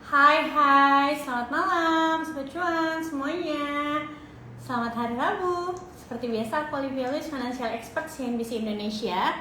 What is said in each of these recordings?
Hai, selamat malam Sobat Cuan semuanya. Selamat hari Rabu. Seperti biasa, aku Olivia Luis, Financial Expert CNBC Indonesia,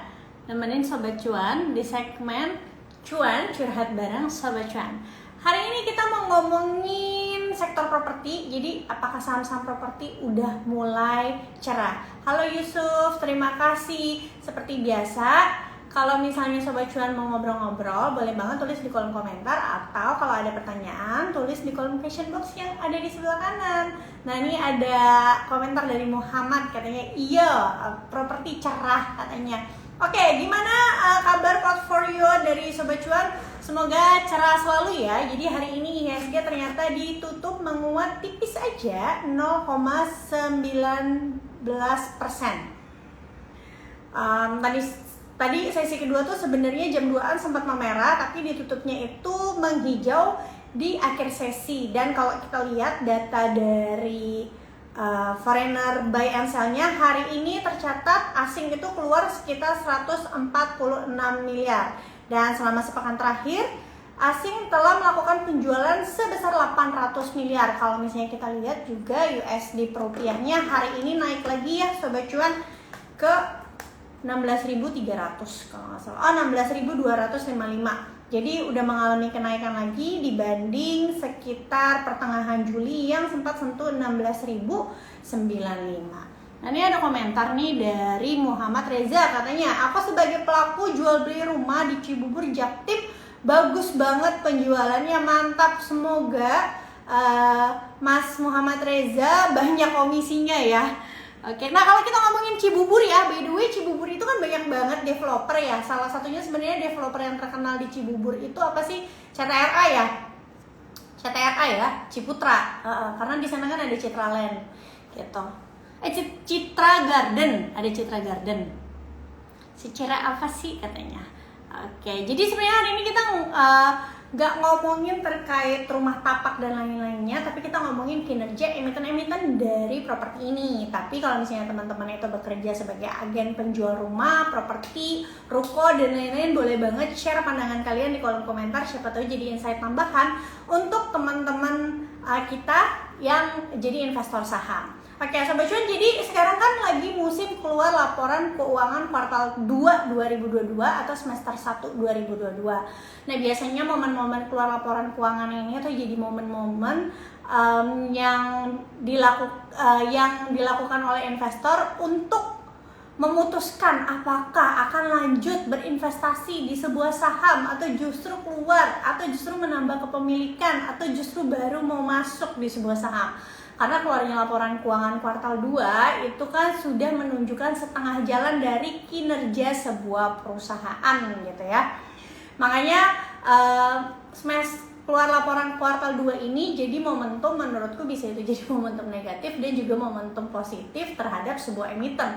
nemenin Sobat Cuan di segmen Cuan Curhat Bareng Sobat Cuan. Hari ini kita mau ngomongin sektor properti. Jadi apakah saham-saham properti udah mulai cerah? Halo Yusuf, terima kasih. Seperti biasa, kalau misalnya Sobat Cuan mau ngobrol-ngobrol, boleh banget tulis di kolom komentar, atau kalau ada pertanyaan, tulis di kolom question box yang ada di sebelah kanan. Nah, ini ada komentar dari Muhammad, katanya iya, properti cerah katanya. Oke, gimana kabar portfolio dari Sobat Cuan? Semoga cerah selalu ya. Jadi hari ini IHSG ternyata ditutup menguat tipis aja 0,19%. Tadi sesi kedua tuh sebenarnya jam 2-an sempat memerah, tapi ditutupnya itu menghijau di akhir sesi. Dan kalau kita lihat data dari foreigner buy and sell-nya, hari ini tercatat asing itu keluar sekitar 146 miliar. Dan selama sepekan terakhir, asing telah melakukan penjualan sebesar 800 miliar. Kalau misalnya kita lihat juga USD per rupiahnya hari ini naik lagi ya Sobat Cuan ke 16.300 kalau nggak salah. 16.255. Jadi udah mengalami kenaikan lagi dibanding sekitar pertengahan Juli yang sempat sentuh 16.095. Nah, ini ada komentar nih dari Muhammad Reza, katanya, aku sebagai pelaku jual beli rumah di Cibubur Jaktim, bagus banget penjualannya, mantap. Semoga Mas Muhammad Reza banyak komisinya ya. Oke, nah kalau kita ngomongin Cibubur ya, by the way Cibubur itu kan banyak banget developer ya. Salah satunya sebenarnya developer yang terkenal di Cibubur itu apa sih? CTRA ya, Ciputra. Karena di sana kan ada Citra Land, gitu. Citra Garden, ada Citra Garden. Secara apa sih katanya? Oke, jadi sebenarnya hari ini kita nggak ngomongin terkait rumah tapak dan lain-lainnya, tapi kita ngomongin kinerja emiten-emiten dari properti ini. Tapi kalau misalnya teman-teman itu bekerja sebagai agen penjual rumah, properti, ruko, dan lain-lain, boleh banget share pandangan kalian di kolom komentar, siapa tahu jadi insight tambahan untuk teman-teman kita yang jadi investor saham. Oke Sobat Cuan, jadi sekarang kan lagi musim keluar laporan keuangan kuartal 2 2022 atau semester 1 2022. Nah, biasanya momen-momen keluar laporan keuangan ini tuh jadi momen-momen yang dilakukan oleh investor untuk memutuskan apakah akan lanjut berinvestasi di sebuah saham, atau justru keluar, atau justru menambah kepemilikan, atau justru baru mau masuk di sebuah saham. Karena keluarnya laporan keuangan kuartal 2 itu kan sudah menunjukkan setengah jalan dari kinerja sebuah perusahaan gitu ya. Makanya keluar laporan kuartal 2 ini jadi momentum, menurutku bisa itu jadi momentum negatif dan juga momentum positif terhadap sebuah emiten.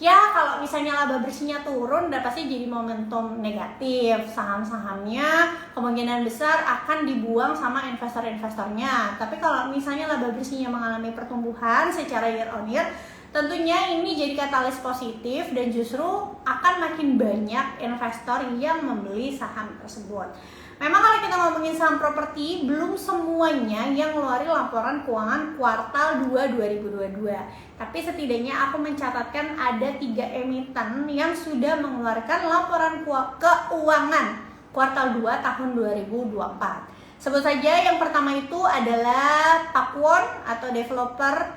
Ya kalau misalnya laba bersihnya turun, udah pasti jadi momentum negatif. Saham-sahamnya kemungkinan besar akan dibuang sama investor-investornya. Tapi kalau misalnya laba bersihnya mengalami pertumbuhan secara year on year, tentunya ini jadi katalis positif dan justru akan makin banyak investor yang membeli saham tersebut. Memang kalau kita ngomongin saham properti, belum semuanya yang ngeluarin laporan keuangan kuartal 2 2022. Tapi setidaknya aku mencatatkan ada 3 emiten yang sudah mengeluarkan laporan keuangan kuartal 2 tahun 2024. Sebut saja yang pertama itu adalah Pakuwon atau developer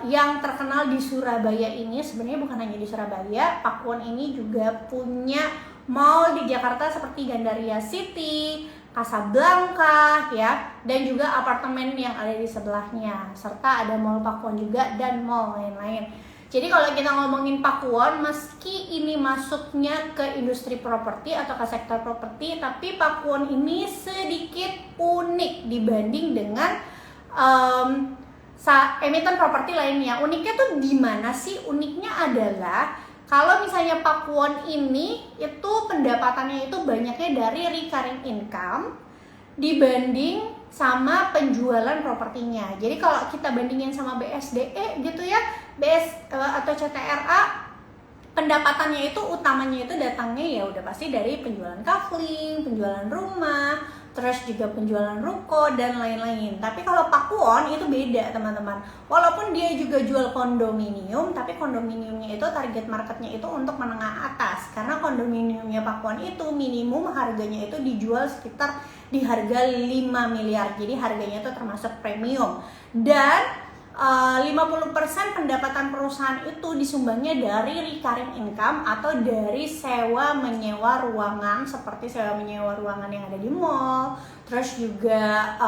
yang terkenal di Surabaya ini. Sebenarnya bukan hanya di Surabaya, Pakuwon ini juga punya mall di Jakarta seperti Gandaria City, Casablanca ya, dan juga apartemen yang ada di sebelahnya, serta ada mall Pakuwon juga dan mall lain-lain. Jadi kalau kita ngomongin Pakuwon, meski ini masuknya ke industri properti atau ke sektor properti, tapi Pakuwon ini sedikit unik dibanding dengan emiten properti lainnya. Uniknya tuh di mana sih? Uniknya adalah kalau misalnya Pakuwon ini itu pendapatannya itu banyaknya dari recurring income dibanding sama penjualan propertinya. Jadi kalau kita bandingin sama BSDE gitu ya, atau CTRA, pendapatannya itu utamanya itu datangnya ya udah pasti dari penjualan kafling, penjualan rumah, terus juga penjualan ruko dan lain-lain. Tapi kalau Pakuwon itu beda teman-teman. Walaupun dia juga jual kondominium, tapi kondominiumnya itu target marketnya itu untuk menengah atas. Karena kondominiumnya Pakuwon itu minimum harganya itu dijual sekitar di harga 5 miliar. Jadi harganya itu termasuk premium. Dan 50% pendapatan perusahaan itu disumbangnya dari recurring income atau dari sewa menyewa ruangan, seperti sewa menyewa ruangan yang ada di mall, terus juga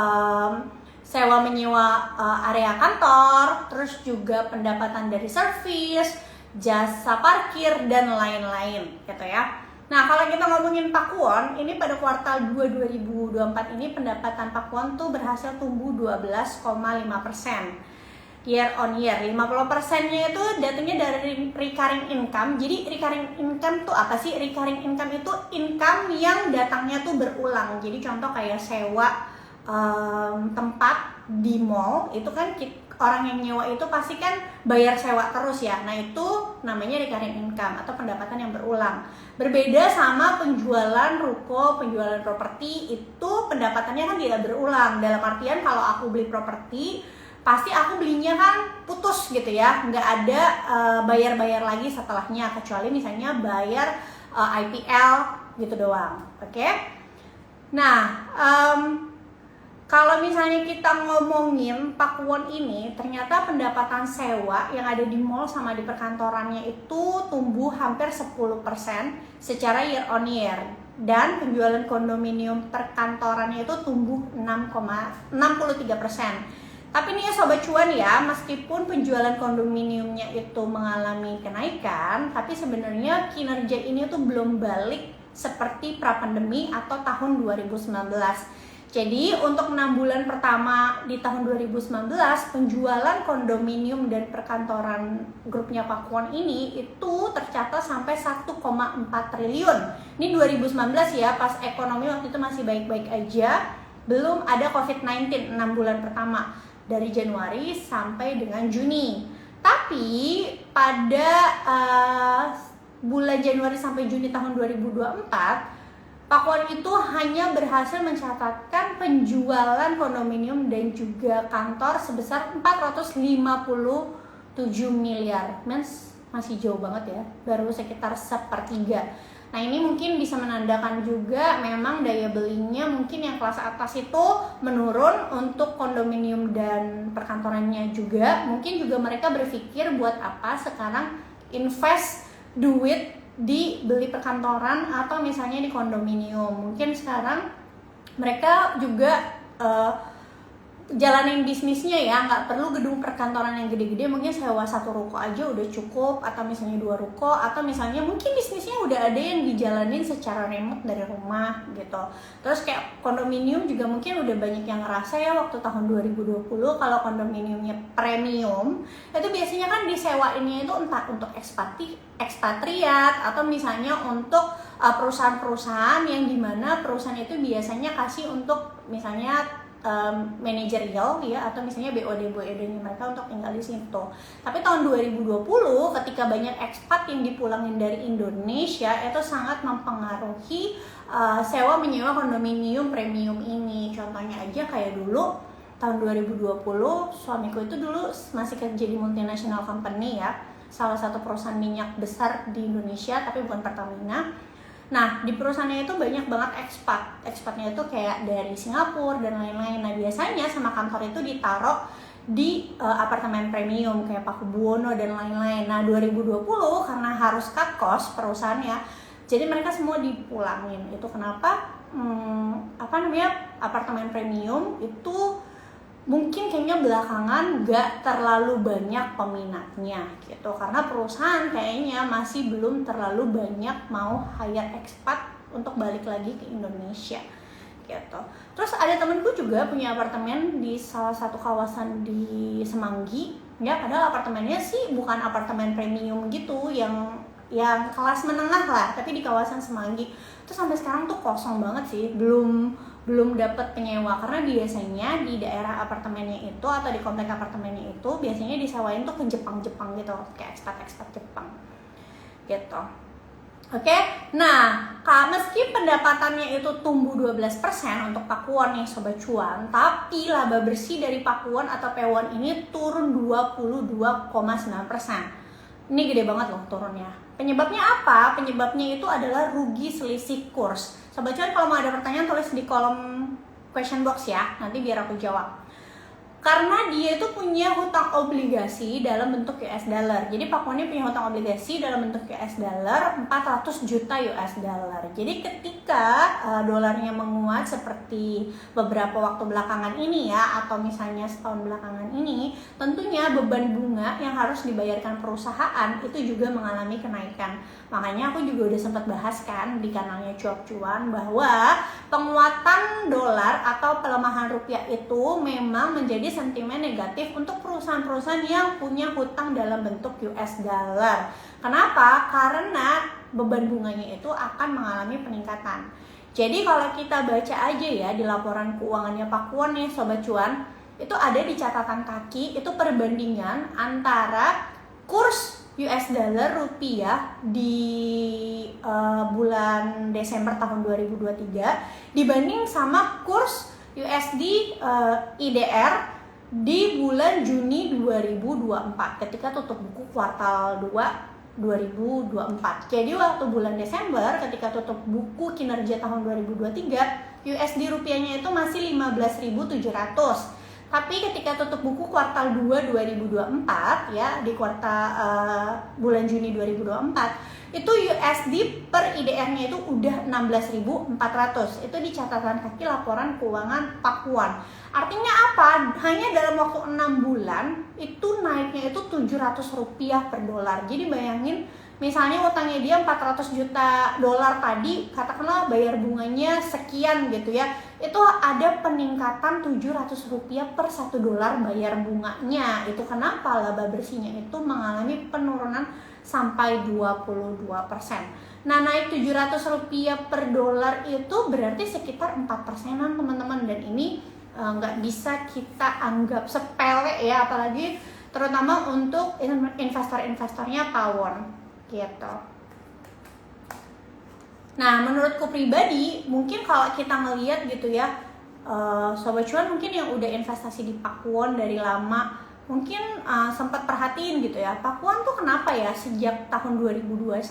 sewa menyewa area kantor, terus juga pendapatan dari servis, jasa parkir dan lain-lain gitu ya. Nah, kalau kita ngomongin Pakuwon, ini pada kuartal 2 2024 ini pendapatan Pakuwon tuh berhasil tumbuh 12,5% year on year. 50%-nya itu datangnya dari recurring income. Jadi recurring income tuh apa sih? Recurring income itu income yang datangnya tuh berulang. Jadi contoh kayak sewa tempat di mall, itu kan orang yang nyewa itu pasti kan bayar sewa terus ya. Nah, itu namanya recurring income atau pendapatan yang berulang. Berbeda sama penjualan ruko, penjualan properti, itu pendapatannya kan tidak berulang. Dalam artian kalau aku beli properti, pasti aku belinya kan putus gitu ya, nggak ada bayar-bayar lagi setelahnya, kecuali misalnya bayar IPL gitu doang. Oke? Nah, kalau misalnya kita ngomongin Pakuwon ini, ternyata pendapatan sewa yang ada di mall sama di perkantorannya itu tumbuh hampir 10% secara year on year. Dan penjualan kondominium perkantorannya itu tumbuh 63%. Tapi nih ya Sobat Cuan ya, meskipun penjualan kondominiumnya itu mengalami kenaikan, tapi sebenarnya kinerja ini tuh belum balik seperti pra-pandemi atau tahun 2019. Jadi untuk 6 bulan pertama di tahun 2019, penjualan kondominium dan perkantoran grupnya Pakuwon ini itu tercatat sampai 1,4 triliun. Ini 2019 ya, pas ekonomi waktu itu masih baik-baik aja, belum ada COVID-19 6 bulan pertama. Dari Januari sampai dengan Juni. Tapi pada bulan Januari sampai Juni tahun 2024, Pakuwon itu hanya berhasil mencatatkan penjualan kondominium dan juga kantor sebesar 457 miliar. Masih jauh banget ya, baru sekitar sepertiga. Nah, ini mungkin bisa menandakan juga memang daya belinya mungkin yang kelas atas itu menurun untuk kondominium dan perkantorannya juga. Mungkin juga mereka berpikir buat apa sekarang invest duit di beli perkantoran atau misalnya di kondominium. Mungkin sekarang mereka juga jalanin bisnisnya ya, nggak perlu gedung perkantoran yang gede-gede, mungkin sewa 1 ruko aja udah cukup, atau misalnya 2 ruko, atau misalnya mungkin bisnisnya udah ada yang dijalanin secara remote dari rumah gitu. Terus kayak kondominium juga mungkin udah banyak yang ngerasa ya waktu tahun 2020 kalau kondominiumnya premium itu biasanya kan disewainnya itu entah untuk ekspatriat atau misalnya untuk perusahaan-perusahaan yang dimana perusahaan itu biasanya kasih untuk misalnya manajerial ya, atau misalnya BOD-nya mereka untuk tinggal di situ. Tapi tahun 2020 ketika banyak ekspat yang dipulangin dari Indonesia, itu sangat mempengaruhi sewa menyewa kondominium premium ini. Contohnya aja kayak dulu tahun 2020 suamiku itu dulu masih kerja di multinational company ya, salah satu perusahaan minyak besar di Indonesia tapi bukan Pertamina. Nah, di perusahaannya itu banyak banget ekspatnya itu kayak dari Singapura dan lain-lain. Nah, biasanya sama kantor itu ditaruh di apartemen premium kayak Pakubuwono dan lain-lain. Nah, 2020 karena harus cut cost perusahaannya, jadi mereka semua dipulangin. Itu kenapa apartemen premium itu mungkin kayaknya belakangan gak terlalu banyak peminatnya gitu, karena perusahaan kayaknya masih belum terlalu banyak mau hire expat untuk balik lagi ke Indonesia gitu. Terus ada temenku juga punya apartemen di salah satu kawasan di Semanggi ya, padahal apartemennya sih bukan apartemen premium gitu yang kelas menengah lah, tapi di kawasan Semanggi. Terus sampai sekarang tuh kosong banget sih, belum dapat penyewa, karena biasanya di daerah apartemennya itu atau di komplek apartemennya itu biasanya disewain tuh ke Jepang gitu, kayak ekspat Jepang gitu. Oke, nah meski pendapatannya itu tumbuh 12% untuk Pakuwon nih Sobat Cuan, tapi laba bersih dari Pakuwon atau Paewon ini turun 22,9%. Ini gede banget loh turunnya. Penyebabnya apa? Penyebabnya itu adalah rugi selisih kurs. Sobat Cuan, kalau mau ada pertanyaan tulis di kolom question box ya, nanti biar aku jawab. Karena dia itu punya hutang obligasi dalam bentuk US dollar. Jadi Pakuwon ini punya hutang obligasi dalam bentuk US dollar 400 juta US dollar. Jadi ketika dolarnya menguat seperti beberapa waktu belakangan ini ya, atau misalnya setahun belakangan ini, tentunya beban bunga yang harus dibayarkan perusahaan itu juga mengalami kenaikan. Makanya aku juga udah sempat bahas kan di kanalnya Cuap Cuan bahwa penguatan dolar atau pelemahan rupiah itu memang menjadi sentimen negatif untuk perusahaan-perusahaan yang punya hutang dalam bentuk US dollar. Kenapa? Karena beban bunganya itu akan mengalami peningkatan. Jadi kalau kita baca aja ya di laporan keuangannya Pakuwon nih Sobat Cuan, itu ada di catatan kaki itu perbandingan antara kurs US dollar rupiah di bulan Desember tahun 2023 dibanding sama kurs USD IDR di bulan Juni 2024 ketika tutup buku kuartal 2 2024. Jadi waktu bulan Desember ketika tutup buku kinerja tahun 2023, USD rupiahnya itu masih 15.700. Tapi ketika tutup buku kuartal 2 2024 ya, di kuartal bulan Juni 2024, itu USD per IDR-nya itu udah 16.400. Itu di catatan kaki laporan keuangan Pakuwon. Artinya apa? Hanya dalam waktu 6 bulan itu naiknya itu 700 rupiah per dolar. Jadi bayangin misalnya utangnya dia 400 juta dolar tadi, katakanlah bayar bunganya sekian gitu ya, itu ada peningkatan 700 rupiah per 1 dolar bayar bunganya. Itu kenapa laba bersihnya itu mengalami penurunan sampai 22%. Nah, naik 700 rupiah per dolar itu berarti sekitar 4%-an teman-teman, dan ini nggak bisa kita anggap sepele ya, apalagi terutama untuk investor-investornya Pakuwon gitu. Nah, menurutku pribadi, mungkin kalau kita ngelihat gitu ya, Sobat Cuan mungkin yang udah investasi di Pakuwon dari lama, mungkin sempat perhatiin gitu ya, Pakuwon tuh kenapa ya sejak tahun 2021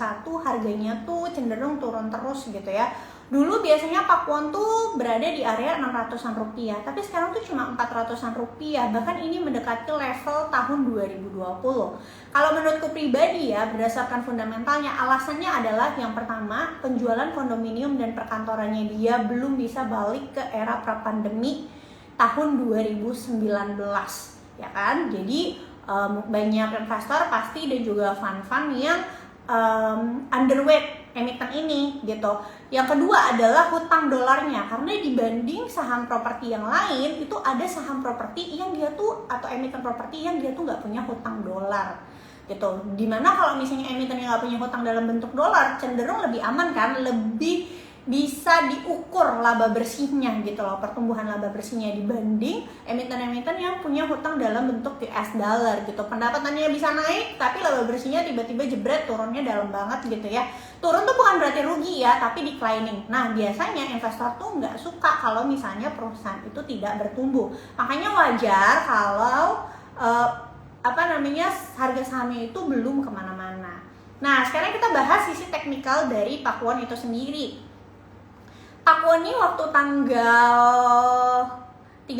harganya tuh cenderung turun terus gitu ya. Dulu biasanya Pakuwon tuh berada di area 600-an rupiah, tapi sekarang tuh cuma 400-an rupiah, bahkan ini mendekati level tahun 2020. Kalau menurutku pribadi ya, berdasarkan fundamentalnya, alasannya adalah yang pertama, penjualan kondominium dan perkantorannya dia belum bisa balik ke era pra-pandemi tahun 2019, ya kan? Jadi banyak investor pasti dan juga fund-fund yang underweight emiten ini gitu. Yang kedua adalah hutang dolarnya, karena dibanding saham properti yang lain itu ada saham properti yang dia tuh, atau emiten properti yang dia tuh nggak punya hutang dolar gitu. Dimana kalau misalnya emiten yang nggak punya hutang dalam bentuk dolar cenderung lebih aman kan, lebih bisa diukur laba bersihnya gitu loh, pertumbuhan laba bersihnya dibanding emiten-emiten yang punya hutang dalam bentuk US dollar gitu. Pendapatannya bisa naik tapi laba bersihnya tiba-tiba jebret turunnya dalam banget gitu ya. Turun tuh bukan berarti rugi ya, tapi declining. Nah, biasanya investor tuh nggak suka kalau misalnya perusahaan itu tidak bertumbuh. Makanya wajar kalau harga sahamnya itu belum kemana-mana. Nah, sekarang kita bahas sisi teknikal dari Pakuwon itu sendiri. Pakuwon ini waktu tanggal 30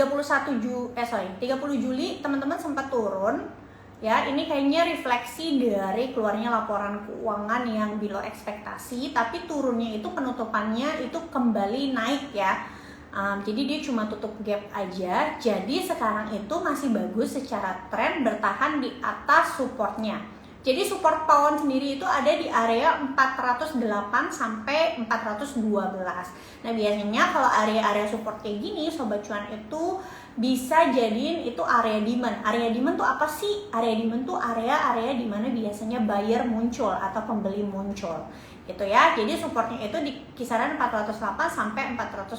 Juli teman-teman sempat turun ya. Ini kayaknya refleksi dari keluarnya laporan keuangan yang below ekspektasi, tapi turunnya itu penutupannya itu kembali naik ya. Jadi dia cuma tutup gap aja. Jadi sekarang itu masih bagus secara tren, bertahan di atas supportnya. Jadi support Pakuwon sendiri itu ada di area 408 sampai 412. Nah, biasanya kalau area-area support kayak gini Sobat Cuan itu bisa jadiin itu area demand. Area demand tuh apa sih? Area demand tuh area-area di mana biasanya buyer muncul atau pembeli muncul. Gitu ya. Jadi supportnya itu di kisaran 408 sampai 412.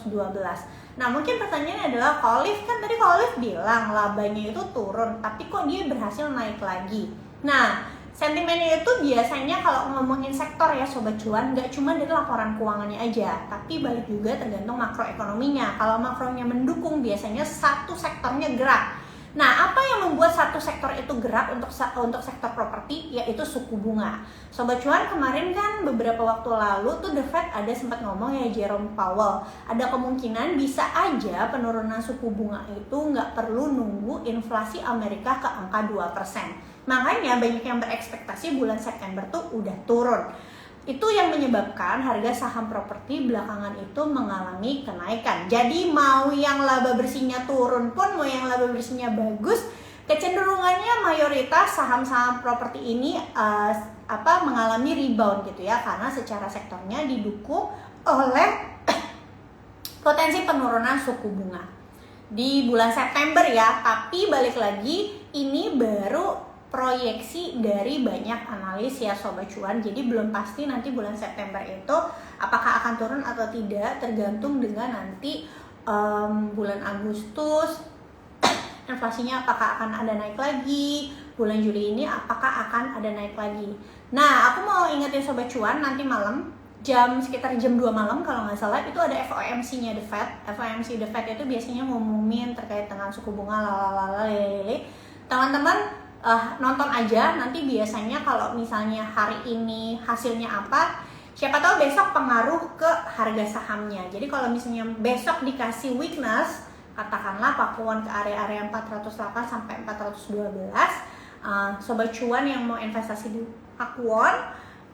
Nah, mungkin pertanyaannya adalah Olive kan tadi Olive bilang labanya itu turun, tapi kok dia berhasil naik lagi. Nah, Sentimennya itu biasanya kalau ngomongin sektor ya Sobat Cuan, nggak cuma dari laporan keuangannya aja, tapi balik juga tergantung makroekonominya. Kalau makronya mendukung, biasanya satu sektornya gerak. Nah, apa yang membuat satu sektor itu gerak untuk sektor properti, yaitu suku bunga. Sobat Cuan, kemarin kan beberapa waktu lalu tuh The Fed ada sempat ngomong ya, Jerome Powell, ada kemungkinan bisa aja penurunan suku bunga itu nggak perlu nunggu inflasi Amerika ke angka 2%. Makanya banyak yang berekspektasi bulan September tuh udah turun. Itu yang menyebabkan harga saham properti belakangan itu mengalami kenaikan. Jadi mau yang laba bersihnya turun pun, mau yang laba bersihnya bagus, kecenderungannya mayoritas saham-saham properti ini mengalami rebound gitu ya, karena secara sektornya didukung oleh potensi penurunan suku bunga di bulan September ya. Tapi balik lagi, ini baru proyeksi dari banyak analis ya Sobat Cuan, jadi belum pasti nanti bulan September itu apakah akan turun atau tidak, tergantung dengan nanti bulan Agustus inflasinya apakah akan ada naik lagi, bulan Juli ini apakah akan ada naik lagi. Nah, aku mau ingetin Sobat Cuan, nanti malam sekitar jam 2 malam kalau nggak salah itu ada FOMC-nya The Fed. FOMC The Fed itu biasanya ngumumin terkait dengan suku bunga lalalala. Teman-teman nonton aja, nanti biasanya kalau misalnya hari ini hasilnya apa, siapa tahu besok pengaruh ke harga sahamnya. Jadi kalau misalnya besok dikasih weakness, katakanlah Pakuan ke area-area 408 sampai 412, Sobat Cuan yang mau investasi di Pakuan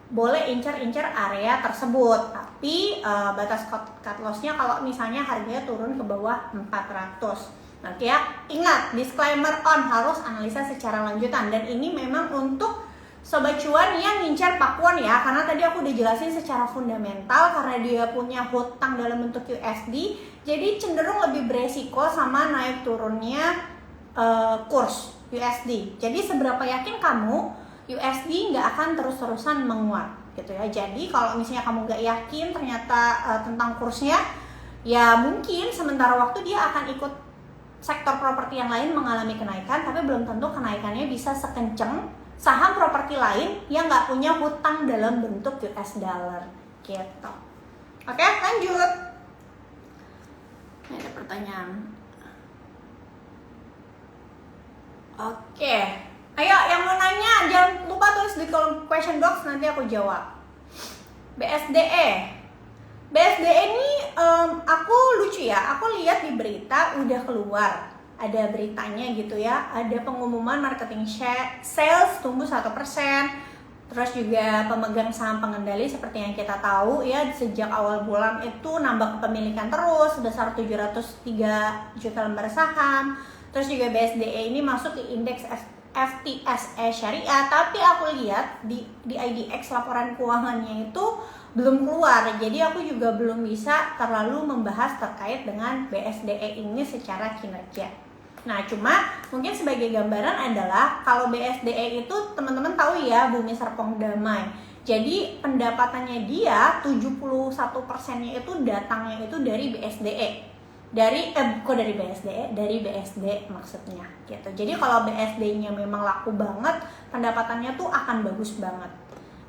boleh incar-incar area tersebut, tapi batas cut loss-nya kalau misalnya harganya turun ke bawah 400. Nanti ya, ingat disclaimer on, harus analisa secara lanjutan, dan ini memang untuk Sobat Cuan yang ngincar Pakuan ya, karena tadi aku udah jelasin secara fundamental, karena dia punya hutang dalam bentuk USD, jadi cenderung lebih beresiko sama naik turunnya kurs USD. Jadi seberapa yakin kamu USD nggak akan terus-terusan menguat gitu ya. Jadi kalau misalnya kamu nggak yakin ternyata tentang kursnya, ya mungkin sementara waktu dia akan ikut sektor properti yang lain mengalami kenaikan, tapi belum tentu kenaikannya bisa sekenceng saham properti lain yang nggak punya hutang dalam bentuk US dollar gitu. Oke, lanjut. Ini ada pertanyaan. Oke, ayo yang mau nanya jangan lupa tulis di kolom question box, nanti aku jawab. BSDE ini aku lucu ya, aku lihat di berita udah keluar, ada beritanya gitu ya, ada pengumuman marketing sales tumbuh 1%, terus juga pemegang saham pengendali seperti yang kita tahu ya, sejak awal bulan itu nambah kepemilikan terus, sebesar 703 juta lembar saham. Terus juga BSDE ini masuk ke indeks FTSE Syariah, tapi aku lihat di IDX laporan keuangannya itu belum keluar, jadi aku juga belum bisa terlalu membahas terkait dengan BSDE ini secara kinerja. Nah, cuma mungkin sebagai gambaran adalah kalau BSDE itu teman-teman tahu ya, Bumi Serpong Damai. Jadi pendapatannya dia 71%-nya itu datangnya itu dari BSDE. Dari BSD maksudnya gitu. Jadi kalau BSD-nya memang laku banget, pendapatannya tuh akan bagus banget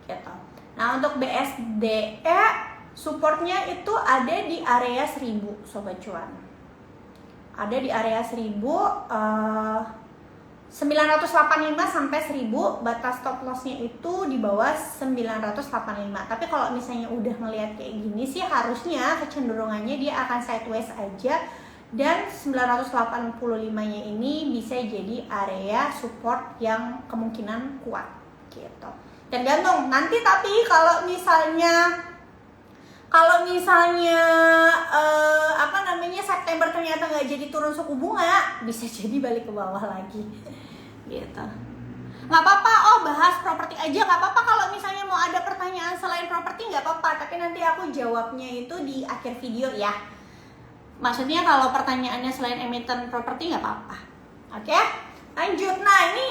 gitu. Nah, untuk BSDE supportnya itu ada di area 1000 Sobat Cuan. Ada di area 985 sampai 1000, batas stop loss-nya itu di bawah 985. Tapi kalau misalnya udah ngelihat kayak gini sih harusnya kecenderungannya dia akan sideways aja, dan 985-nya ini bisa jadi area support yang kemungkinan kuat gitu. Tergantung nanti, tapi kalau misalnya September ternyata nggak jadi turun suku bunga, bisa jadi balik ke bawah lagi gitu. Nggak apa-apa, bahas properti aja nggak apa-apa. Kalau misalnya mau ada pertanyaan selain properti nggak apa-apa, tapi nanti aku jawabnya itu di akhir video ya. Maksudnya kalau pertanyaannya selain emiten properti nggak apa-apa. Oke? Lanjut. Nah, ini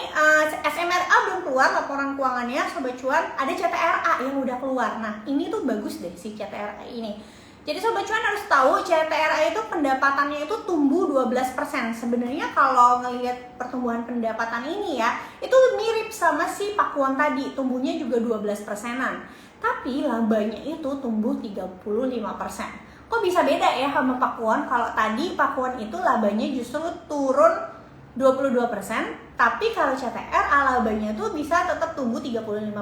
SMRA belum keluar laporan keuangannya Sobat Cuan, ada CTRA yang udah keluar. Nah, ini tuh bagus deh si CTRA ini. Jadi Sobat Cuan harus tahu CTRA itu pendapatannya itu tumbuh 12%. Sebenarnya kalau ngelihat pertumbuhan pendapatan ini ya, itu mirip sama si Pakuan tadi, tumbuhnya juga 12%-an. Tapi labanya itu tumbuh 35%. Kok bisa beda ya sama Pakuan? Kalau tadi Pakuan itu labanya justru turun 22%, tapi kalau CTRA labanya tuh bisa tetap tumbuh 35%.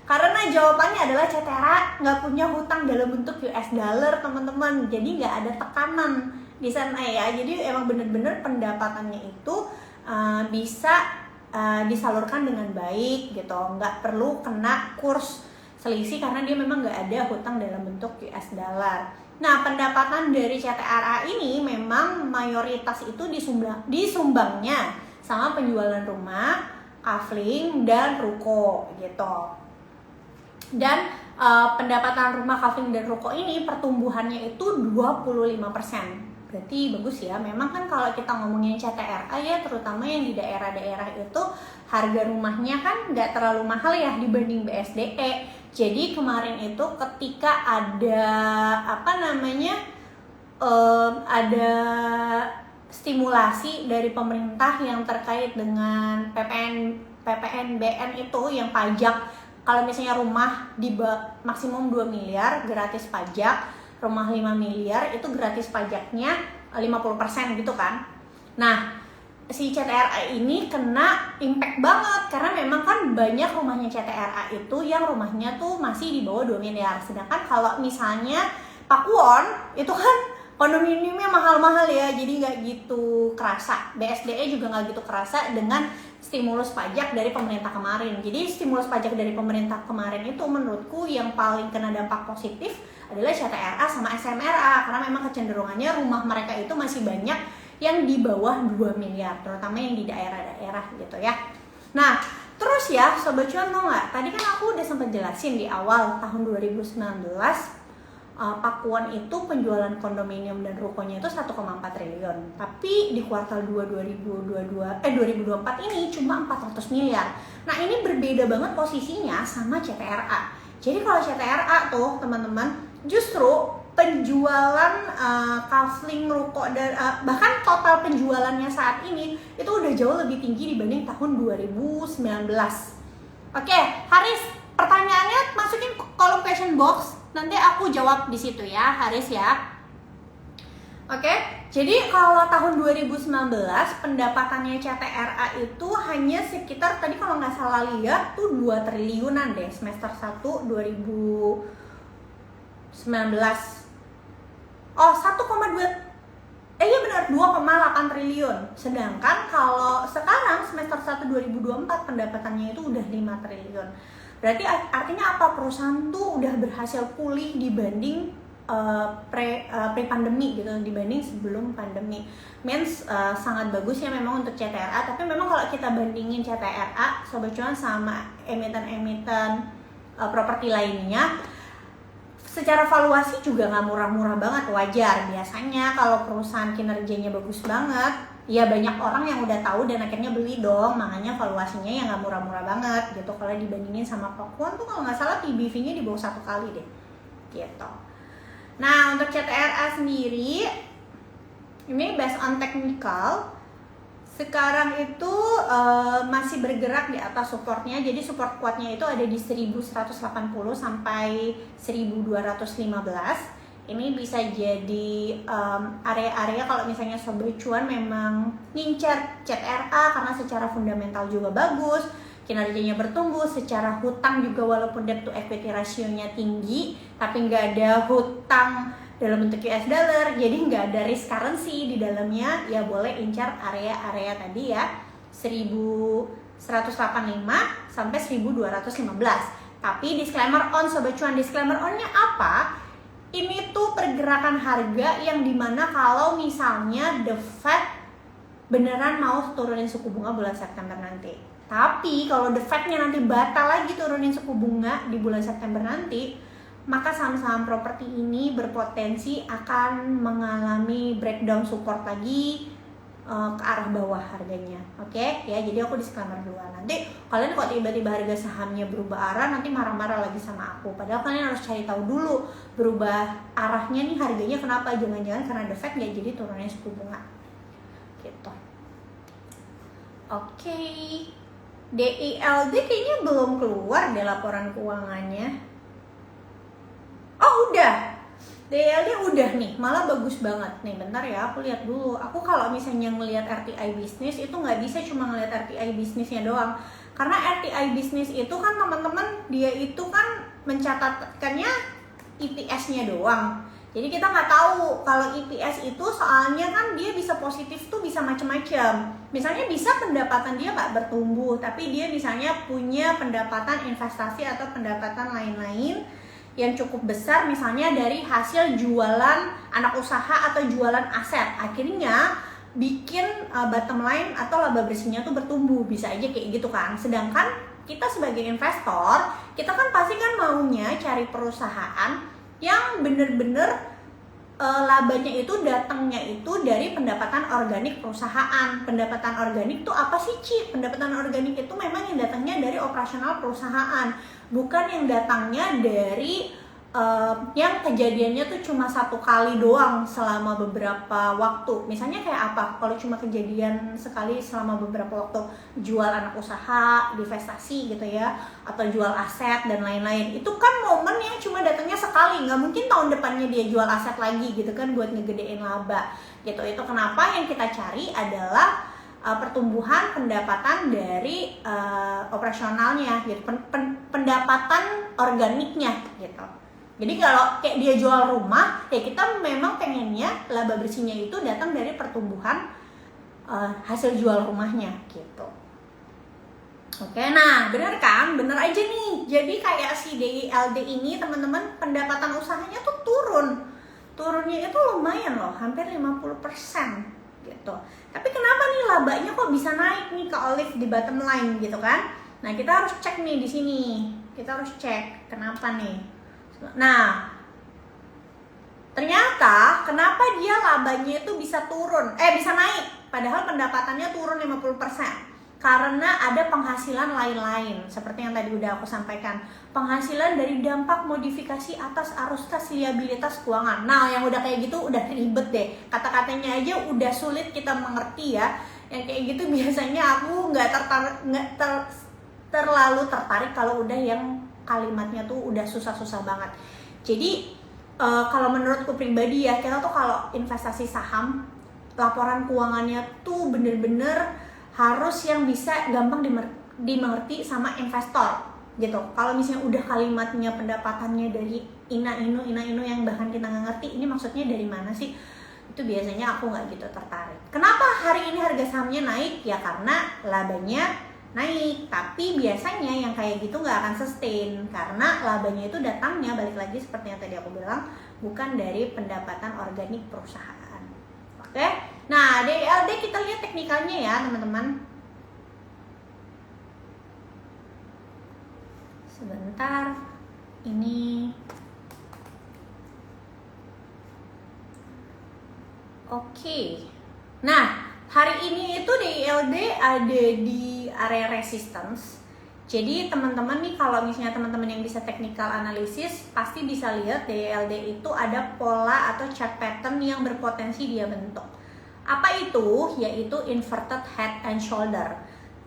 Karena jawabannya adalah CTRA nggak punya hutang dalam bentuk US dollar, teman-teman. Jadi nggak ada tekanan di sana ya. Jadi emang bener-bener pendapatannya itu bisa disalurkan dengan baik gitu. Nggak perlu kena kurs selisih karena dia memang nggak ada hutang dalam bentuk US dollar. Nah, pendapatan dari CTRA ini memang mayoritas itu disumbangnya sama penjualan rumah, kafling, dan ruko gitu. Dan pendapatan rumah, kafling, dan ruko ini pertumbuhannya itu 25%. Berarti bagus ya. Memang kan kalau kita ngomongin CTRA ya, terutama yang di daerah-daerah itu harga rumahnya kan nggak terlalu mahal ya dibanding BSDE. Jadi kemarin itu ketika ada ada stimulasi dari pemerintah yang terkait dengan PPNBM itu yang pajak. Kalau misalnya rumah di maksimum 2 miliar gratis pajak, rumah 5 miliar itu gratis pajaknya 50% gitu kan. Nah, si CTRA ini kena impact banget karena memang kan banyak rumahnya CTRA itu yang rumahnya tuh masih di bawah 2 miliar. Sedangkan kalau misalnya Pakuwon itu kan kondominiumnya mahal-mahal ya, jadi nggak gitu kerasa. BSDE juga nggak gitu kerasa dengan stimulus pajak dari pemerintah kemarin. Jadi stimulus pajak dari pemerintah kemarin itu menurutku yang paling kena dampak positif adalah CTRA sama SMRA karena memang kecenderungannya rumah mereka itu masih banyak yang di bawah 2 miliar, terutama yang di daerah-daerah gitu ya. Nah, terus ya Sobat Cuan tau nggak? Tadi kan aku udah sempat jelasin di awal tahun 2019 Pakuwon itu penjualan kondominium dan rukonya itu 1,4 triliun. Tapi di kuartal 2 2024 ini cuma 400 miliar. Nah, ini berbeda banget posisinya sama CTRA. Jadi kalau CTRA tuh teman-teman justru penjualan kafling, ruko, dan bahkan total penjualannya saat ini itu udah jauh lebih tinggi dibanding tahun 2019. Oke, Haris, pertanyaannya masukin kolom question box. Nanti aku jawab di situ ya, Haris ya. Oke, jadi kalau tahun 2019 pendapatannya CTRA itu hanya sekitar, tadi kalau nggak salah lihat tuh 2 triliunan deh semester 1 2019. Oh, 1,2 iya benar, 2,8 triliun. Sedangkan kalau sekarang semester 1 2024 pendapatannya itu udah 5 triliun. Berarti artinya apa? Perusahaan tuh udah berhasil pulih dibanding pre-pandemi gitu, dibanding sebelum pandemi. Means sangat bagus ya memang untuk CTRA. Tapi memang kalau kita bandingin CTRA Sobat Cuan sama emiten-emiten properti lainnya, secara valuasi juga nggak murah-murah banget. Wajar, biasanya kalau perusahaan kinerjanya bagus banget ya banyak orang yang udah tahu dan akhirnya beli dong, makanya valuasinya yang nggak murah-murah banget gitu. Kalau dibandingin sama Pakuwon tuh kalau nggak salah PBV-nya di bawah 1 kali deh gitu. Nah, untuk CTRA sendiri ini based on technical sekarang itu masih bergerak di atas supportnya. Jadi support kuatnya itu ada di 1180 sampai 1215. Ini bisa jadi area-area kalau misalnya Sobat Cuan memang ngincar CTRA karena secara fundamental juga bagus, kinerjanya bertumbuh, secara hutang juga walaupun debt to equity ratio-nya tinggi, tapi nggak ada hutang dalam bentuk US dollar, jadi nggak ada risk currency di dalamnya, ya boleh incar area-area tadi ya 1185 sampai 1215. Tapi disclaimer on Sobat Cuan, disclaimer onnya apa? Ini tuh pergerakan harga yang dimana kalau misalnya The Fed beneran mau turunin suku bunga bulan September nanti. Tapi kalau The Fed-nya nanti batal lagi turunin suku bunga di bulan September nanti, maka saham-saham properti ini berpotensi akan mengalami breakdown support lagi ke arah bawah harganya. Oke ya, jadi aku disclaimer duluan. Nanti kalian kok tiba-tiba harga sahamnya berubah arah, nanti marah-marah lagi sama aku. Padahal kalian harus cari tahu dulu berubah arahnya nih harganya kenapa. Jangan-jangan karena The Fed nggak jadi turunnya suku bunga gitu. Oke, DILD kayaknya belum keluar deh laporan keuangannya. Oh udah, DILD udah nih, malah bagus banget nih. Bentar ya, aku lihat dulu. Aku kalau misalnya ngelihat RTI bisnis itu nggak bisa cuma ngelihat RTI bisnisnya doang, karena RTI bisnis itu kan teman-teman dia itu kan mencatatkannya EPS-nya doang. Jadi kita nggak tahu kalau EPS itu, soalnya kan dia bisa positif tuh bisa macam-macam. Misalnya bisa pendapatan dia nggak bertumbuh, tapi dia misalnya punya pendapatan investasi atau pendapatan lain-lain yang cukup besar, misalnya dari hasil jualan anak usaha atau jualan aset, akhirnya bikin bottom line atau laba bersihnya tuh bertumbuh, bisa aja kayak gitu kan. Sedangkan kita sebagai investor, kita kan pasti kan maunya cari perusahaan yang bener-bener labanya itu datangnya itu dari pendapatan organik perusahaan. Pendapatan organik tuh apa sih, Ci? Pendapatan organik itu memang yang datangnya dari operasional perusahaan, bukan yang datangnya dari yang kejadiannya tuh cuma satu kali doang selama beberapa waktu. Misalnya kayak apa? Kalau cuma kejadian sekali selama beberapa waktu, jual anak usaha, divestasi gitu ya, atau jual aset dan lain-lain, itu kan momen yang cuma datangnya sekali. Nggak mungkin tahun depannya dia jual aset lagi gitu kan buat ngegedein laba gitu. Itu kenapa yang kita cari adalah pertumbuhan pendapatan dari operasionalnya gitu, pendapatan organiknya gitu. Jadi kalau kayak dia jual rumah, ya kita memang pengennya laba bersihnya itu datang dari pertumbuhan hasil jual rumahnya gitu. Oke, nah bener kan? Bener aja nih. Jadi kayak si DILD ini teman-teman, pendapatan usahanya tuh turun. Turunnya itu lumayan loh, hampir 50% gitu. Tapi kenapa nih labanya kok bisa naik nih ke Olive di bottom line gitu kan? Nah, kita harus cek nih di sini. Kita harus cek kenapa nih. Nah, ternyata kenapa dia labanya itu bisa turun, bisa naik, padahal pendapatannya turun 50%. Karena ada penghasilan lain-lain, seperti yang tadi udah aku sampaikan. Penghasilan dari dampak modifikasi atas arus kas liabilitas keuangan. Nah, yang udah kayak gitu udah ribet deh. Kata-katanya aja udah sulit kita mengerti ya. Yang kayak gitu biasanya aku nggak terlalu tertarik kalau udah yang kalimatnya tuh udah susah-susah banget. Jadi kalau menurutku pribadi ya, kita tuh kalau investasi saham, laporan keuangannya tuh bener-bener harus yang bisa gampang dimengerti sama investor gitu. Kalau misalnya udah kalimatnya pendapatannya dari ina inu yang bahkan kita nggak ngerti ini maksudnya dari mana sih, itu biasanya aku nggak gitu tertarik. Kenapa hari ini harga sahamnya naik? Ya karena labanya naik, tapi biasanya yang kayak gitu nggak akan sustain karena labanya itu datangnya, balik lagi seperti yang tadi aku bilang, bukan dari pendapatan organik perusahaan. Oke, nah DILD kita lihat teknikalnya ya teman-teman. Sebentar, ini oke. Nah, hari ini itu DILD ada di area resistance. Jadi teman-teman nih, kalau misalnya teman-teman yang bisa technical analysis pasti bisa lihat DILD itu ada pola atau chart pattern yang berpotensi dia bentuk. Apa itu? Yaitu inverted head and shoulder.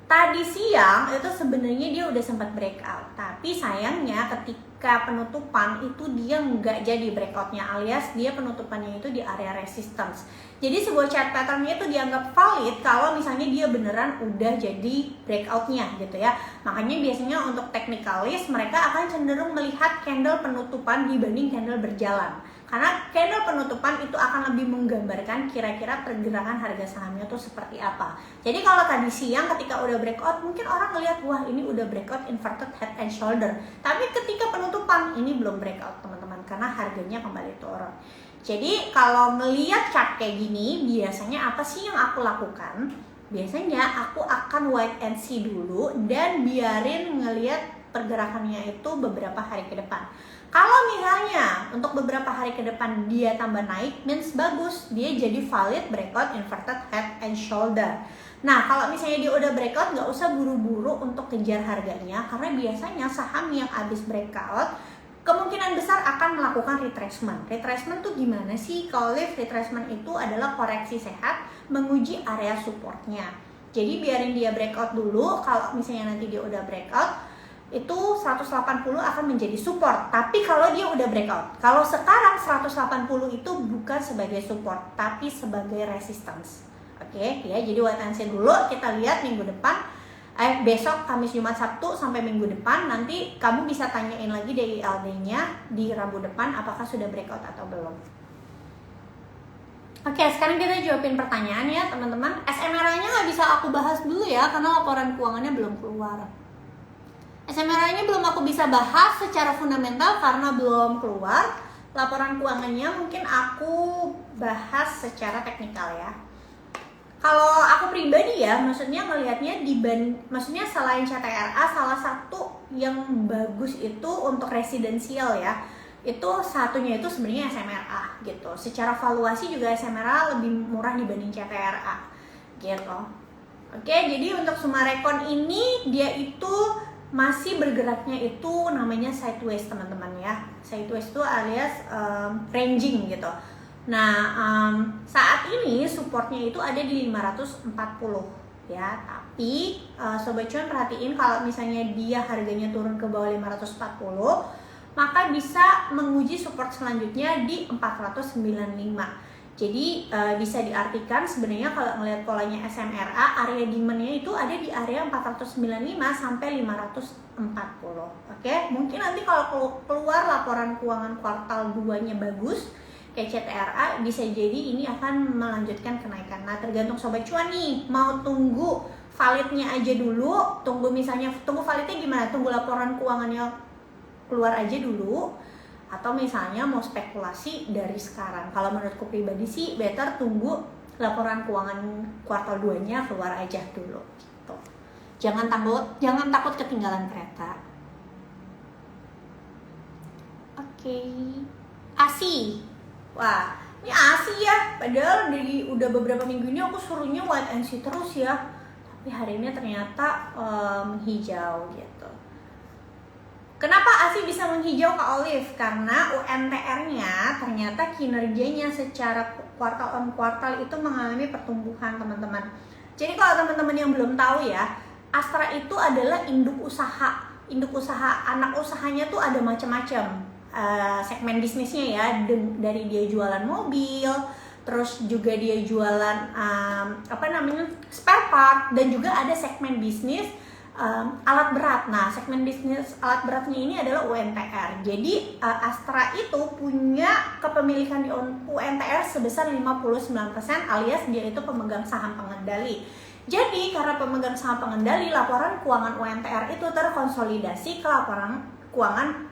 Tadi siang itu sebenarnya dia udah sempat breakout, tapi sayangnya ketika penutupan itu dia nggak jadi breakoutnya, alias dia penutupannya itu di area resistance. Jadi sebuah chart patternnya itu dianggap valid kalau misalnya dia beneran udah jadi breakoutnya gitu ya. Makanya biasanya untuk technicalist mereka akan cenderung melihat candle penutupan dibanding candle berjalan. Karena candle penutupan itu akan lebih menggambarkan kira-kira pergerakan harga sahamnya tuh seperti apa. Jadi kalau tadi siang ketika udah breakout, mungkin orang ngelihat wah ini udah breakout inverted head and shoulder. Tapi ketika penutupan ini belum breakout teman-teman, karena harganya kembali turun. Jadi kalau melihat chart kayak gini, biasanya apa sih yang aku lakukan? Biasanya aku akan wait and see dulu dan biarin ngelihat pergerakannya itu beberapa hari ke depan. Kalau misalnya untuk beberapa hari ke depan dia tambah naik, means bagus, dia jadi valid breakout inverted head and shoulder. Nah, kalau misalnya dia udah breakout, nggak usah buru-buru untuk kejar harganya, karena biasanya saham yang habis breakout kemungkinan besar akan melakukan retracement. Retracement tuh gimana sih? Kalau retracement itu adalah koreksi sehat menguji area supportnya. Jadi biarin dia breakout dulu. Kalau misalnya nanti dia udah breakout, itu 180 akan menjadi support. Tapi kalau dia udah breakout, kalau sekarang 180 itu bukan sebagai support, tapi sebagai resistance. Oke, ya. Jadi wait and see dulu. Kita lihat minggu depan. Besok Kamis, Jumat, Sabtu sampai minggu depan. Nanti kamu bisa tanyain lagi DILD-nya di Rabu depan apakah sudah breakout atau belum. Oke, sekarang kita jawabin pertanyaan ya teman-teman. SMRA-nya nggak bisa aku bahas dulu ya karena laporan keuangannya belum keluar. SMRA-nya belum aku bisa bahas secara fundamental karena belum keluar. Laporan keuangannya mungkin aku bahas secara teknikal ya. Kalau aku pribadi ya, maksudnya ngelihatnya maksudnya selain CTRA, salah satu yang bagus itu untuk residensial ya. Itu satunya itu sebenarnya SMRA gitu. Secara valuasi juga SMRA lebih murah dibanding CTRA gitu. Oke, jadi untuk Summarecon ini dia itu masih bergeraknya itu namanya sideways teman-teman ya. Sideways itu alias ranging gitu. Nah, saat ini supportnya itu ada di 540 ya. Tapi Sobat Cuan perhatiin kalau misalnya dia harganya turun ke bawah 540, maka bisa menguji support selanjutnya di 495. Jadi bisa diartikan sebenarnya kalau ngelihat polanya SMRA, area demand-nya itu ada di area 495 sampai 540. Oke, mungkin nanti kalau keluar laporan keuangan kuartal 2-nya bagus kayak CTRA, bisa jadi ini akan melanjutkan kenaikan. Nah, tergantung Sobat Cuan nih, mau tunggu validnya aja dulu, tunggu validnya gimana? Tunggu laporan keuangannya keluar aja dulu, atau misalnya mau spekulasi dari sekarang. Kalau menurutku pribadi sih better tunggu laporan keuangan kuartal 2-nya keluar aja dulu gitu. Jangan takut ketinggalan kereta. Oke. ASI. Wah, ini ASI ya. Padahal udah beberapa minggu ini aku suruhnya wait and see terus ya. Tapi hari ini ternyata menghijau gitu. Kenapa ASI bisa menghijau Kak Olive? Karena UNTR-nya ternyata kinerjanya secara kuartal on kuartal itu mengalami pertumbuhan teman-teman. Jadi kalau teman-teman yang belum tahu ya, Astra itu adalah induk usaha. Induk usaha, anak usahanya tuh ada macam-macam segmen bisnisnya ya. Dari dia jualan mobil, terus juga dia jualan spare part, dan juga ada segmen bisnis alat berat. Nah, segmen bisnis alat beratnya ini adalah UNTR. Jadi Astra itu punya kepemilikan di UNTR sebesar 59%, alias dia itu pemegang saham pengendali. Jadi karena pemegang saham pengendali, laporan keuangan UNTR itu terkonsolidasi ke laporan keuangan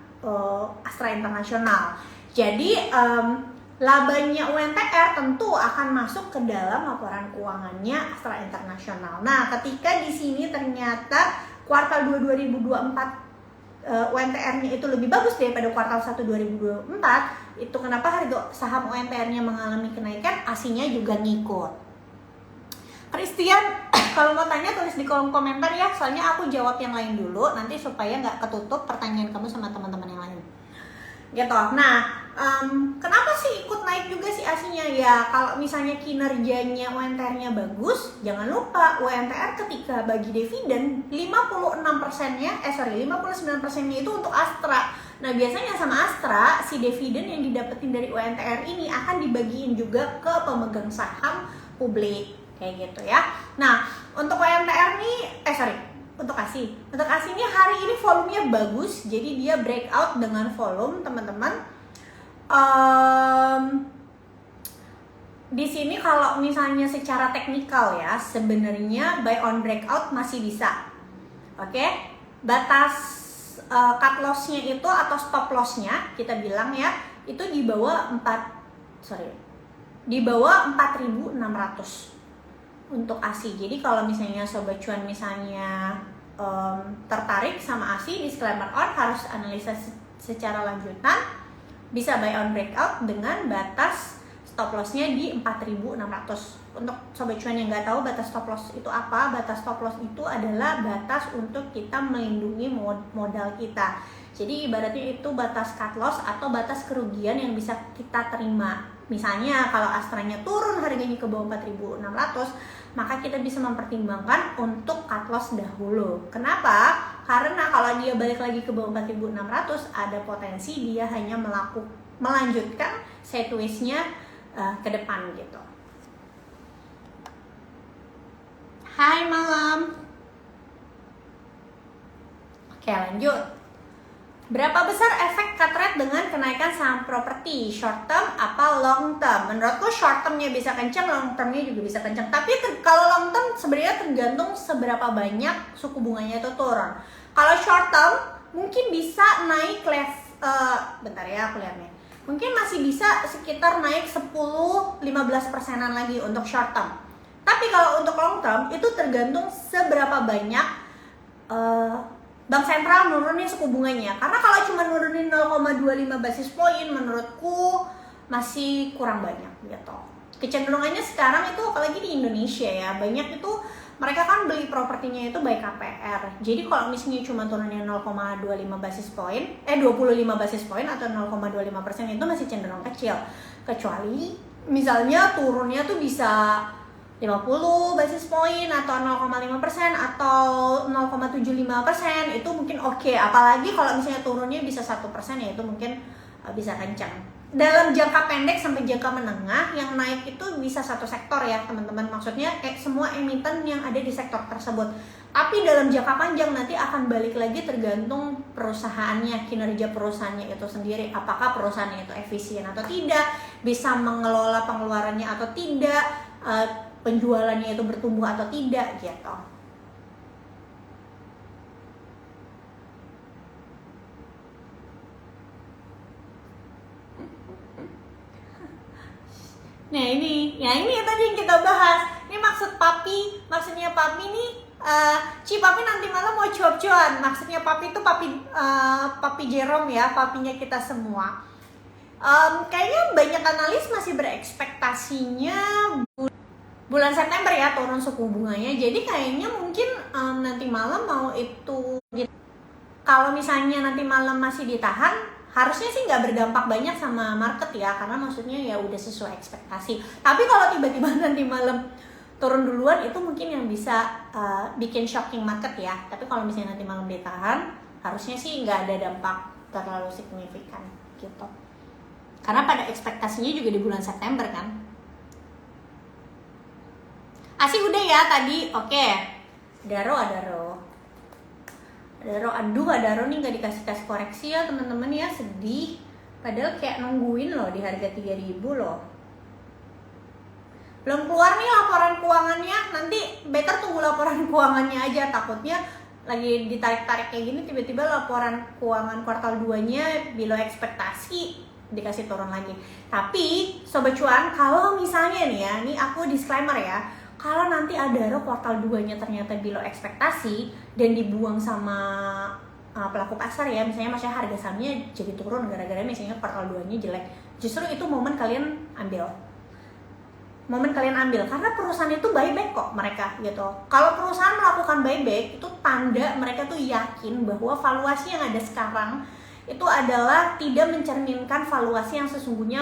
Astra Internasional. Jadi labanya UNTR tentu akan masuk ke dalam laporan keuangannya Astra Internasional. Nah, ketika di sini ternyata kuartal 2 2024 UNTR-nya itu lebih bagus daripada kuartal 1 2024, itu kenapa harga saham UNTR-nya mengalami kenaikan, ASI-nya juga ngikut. Christian, kalau mau tanya tulis di kolom komentar ya, soalnya aku jawab yang lain dulu nanti supaya nggak ketutup pertanyaan kamu sama teman-teman yang lain. Gitu. Nah, kenapa sih ikut naik juga si ASI-nya? Ya, kalau misalnya kinerjanya UNTR-nya bagus, jangan lupa UNTR ketika bagi dividen 59%-nya itu untuk Astra. Nah, biasanya sama Astra, si dividen yang didapetin dari UNTR ini akan dibagiin juga ke pemegang saham publik, kayak gitu ya. Nah, untuk UNTR nih, untuk ASI ini hari ini volumenya bagus, jadi dia breakout dengan volume teman-teman. Di sini kalau misalnya secara teknikal ya, sebenarnya buy on breakout masih bisa. Oke, batas cut loss-nya itu atau stop loss-nya kita bilang ya, itu di bawah 4.600 untuk ASI. Jadi kalau misalnya Sobat Cuan misalnya tertarik sama ASI, disclaimer on, harus analisa secara lanjutan, bisa buy on breakout dengan batas stop loss-nya di 4.600. Untuk sobat cuan yang nggak tahu batas stop loss itu apa, batas stop loss itu adalah batas untuk kita melindungi modal kita. Jadi ibaratnya itu batas cut loss atau batas kerugian yang bisa kita terima. Misalnya kalau Astranya turun harganya ke bawah 4.600, maka kita bisa mempertimbangkan untuk cut loss dahulu. Kenapa? Karena kalau dia balik lagi ke bawah 4.600, ada potensi dia hanya melanjutkan sideways-nya ke depan gitu. Hai malam. Oke, lanjut. Berapa besar efek cut rate dengan kenaikan saham properti? Short term apa long term? Menurutku short termnya bisa kencang, long termnya juga bisa kencang. Tapi kalau long term sebenarnya tergantung seberapa banyak suku bunganya itu turun. Kalau short term mungkin bisa naik bentar ya aku lihatnya. Mungkin masih bisa sekitar naik 10-15%-an lagi untuk short term. Tapi kalau untuk long term itu tergantung seberapa banyak Bank Sentral nurunin suku bunganya. Karena kalau cuma nurunin 0,25 basis poin menurutku masih kurang banyak gitu. Kecenderungannya sekarang itu apalagi di Indonesia ya, banyak itu mereka kan beli propertinya itu by KPR. Jadi kalau misalnya cuma turunin 0,25 basis poin, 25 basis poin atau 0,25% itu masih cenderung kecil. Kecuali misalnya turunnya tuh bisa 50 basis point atau 0,5% atau 0,75%, itu mungkin oke. Apalagi kalau misalnya turunnya bisa 1% ya itu mungkin bisa kencang. Dalam jangka pendek sampai jangka menengah yang naik itu bisa satu sektor ya teman-teman, maksudnya semua emiten yang ada di sektor tersebut. Tapi dalam jangka panjang nanti akan balik lagi tergantung perusahaannya, kinerja perusahaannya itu sendiri. Apakah perusahaannya itu efisien atau tidak, bisa mengelola pengeluarannya atau tidak, penjualannya itu bertumbuh atau tidak gitu. Nah ini tadi yang kita bahas. Ini maksudnya papi nih, papi nanti malam mau cuap-cuan. Maksudnya papi itu papi Jerome ya, papinya kita semua. Kayaknya banyak analis masih berekspektasinya bulan September ya turun suku bunganya. Jadi kayaknya mungkin nanti malam mau itu, kalau misalnya nanti malam masih ditahan, harusnya sih nggak berdampak banyak sama market ya, karena maksudnya ya udah sesuai ekspektasi. Tapi kalau tiba-tiba nanti malam turun duluan, itu mungkin yang bisa bikin shocking market ya. Tapi kalau misalnya nanti malam ditahan, harusnya sih nggak ada dampak terlalu signifikan gitu. Karena pada ekspektasinya juga di bulan September kan. Asih udah ya tadi, oke. Adaro, Adaro nih gak dikasih koreksi ya teman-teman ya, sedih. Padahal kayak nungguin loh di harga 3.000 loh. Belum keluar nih laporan keuangannya, nanti better tunggu laporan keuangannya aja. Takutnya lagi ditarik-tarik kayak gini, tiba-tiba laporan keuangan kuartal 2-nya below ekspektasi, dikasih turun lagi. Tapi Sobat Cuan, kalau misalnya nih ya, ini aku disclaimer ya, kalau nanti Adaro kuartal 2-nya ternyata below ekspektasi dan dibuang sama pelaku pasar ya, misalnya harga sahamnya jadi turun gara-gara misalnya kuartal 2-nya jelek, justru itu momen kalian ambil karena perusahaan itu buyback kok mereka gitu. Kalau perusahaan melakukan buyback itu tanda mereka tuh yakin bahwa valuasi yang ada sekarang itu adalah tidak mencerminkan valuasi yang sesungguhnya,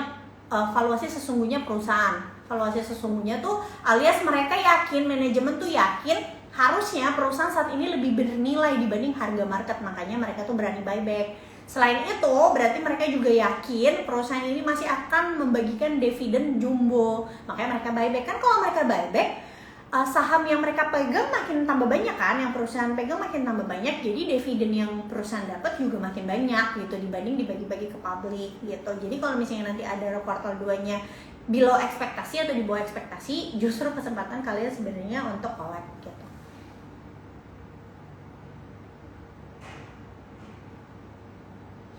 valuasi sesungguhnya perusahaan. Valuasi sesungguhnya tuh alias mereka yakin, manajemen tuh yakin harusnya perusahaan saat ini lebih bernilai dibanding harga market, makanya mereka tuh berani buyback. Selain itu berarti mereka juga yakin perusahaan ini masih akan membagikan dividen jumbo, makanya mereka buyback. Kan kalau mereka buyback, saham yang mereka pegang makin tambah banyak kan, yang perusahaan pegang makin tambah banyak, jadi dividen yang perusahaan dapat juga makin banyak gitu dibanding dibagi-bagi ke publik gitu. Jadi kalau misalnya nanti ada kuartal 2-nya below ekspektasi atau di bawah ekspektasi, justru kesempatan kalian sebenarnya untuk collect gitu.